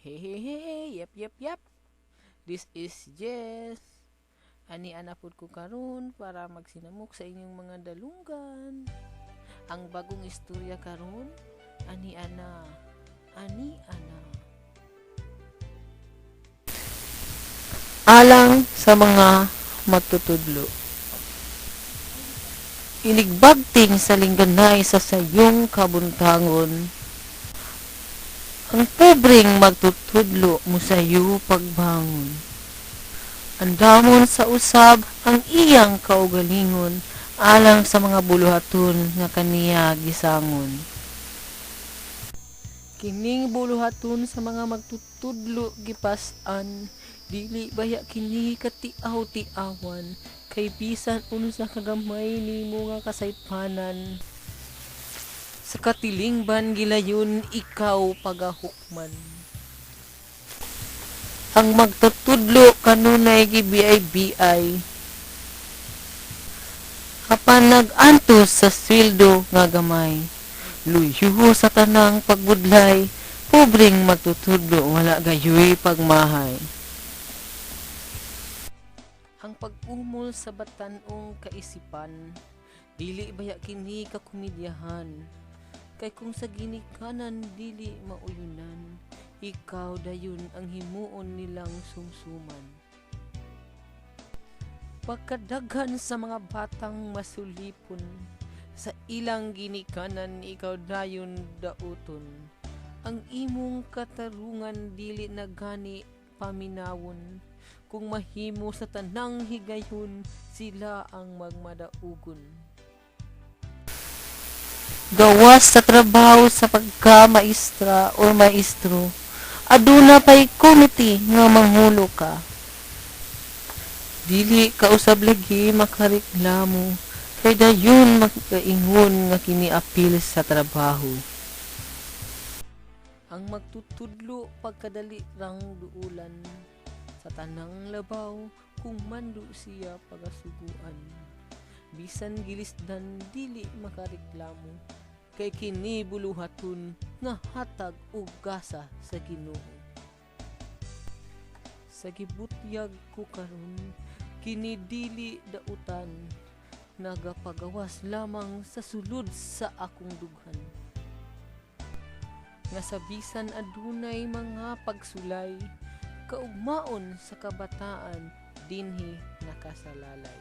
Hey, hey, hey, yep. This is Jess. Ani anapod ko karon para magsinamok sa inyong mga dalunggan. Ang bagong istorya karon, ani ana. Alang sa mga magtutudlo. Iligbagting sa lingganay sa sayong kabuntangon. Ang pobreng magtutudlo mo sayo pagbangon. Andamon sa usab ang iyang kaugalingon alang sa mga buluhaton nga kaniya gisangon. Kining buluhaton sa mga magtutudlo gipas-an, dili baya kini katiaw-tiawan, kay bisan unsa kagamay nimo nga kasaypanan. Sa katilingban gilayon ikaw pagahukman. Ang magtutudlo kanunay gibiay-biay. Apan nag-antos sa sweldo nga gamay. Luyo sa tanang pagbudlay, pobreng magtutudlo wala gayoy pagmahay. Ang pag-umol sa batan-ong kaisipan, dili baya kini kakomedyahan. Kay kung sa ginikanan dili mauyunan, ikaw dayon ang himuon nilang sumsuman. Pagkadaghan sa mga batang masulipon, sa ilang ginikanan ikaw dayon dauton. Ang imong katarungan dili na gani paminawon, kung mahimo sa tanang higayon sila ang magmadaugon. Gawas sa trabaho sa pagka-maestra o maestro, aduna pay komite nga manghulo ka. Dili ka usab lagi makareklamo, kay dayon magkaingon nga kiniapil sa trabaho. Ang magtutudlo pagkadali rang duulan, sa tanang labaw kung mando siya pagasuguan. Bisan gilisdan dili makareklamo, kay kini buluhaton nga hatag ug gasa sa Ginoo. Sa gibutyag ko karon, kini dili dautan, nagapagawas lamang sa sulod sa akong dughan. Nga sa bisan adunay mga pagsulay, kaugmaon sa kabataan dinhi nakasalalay.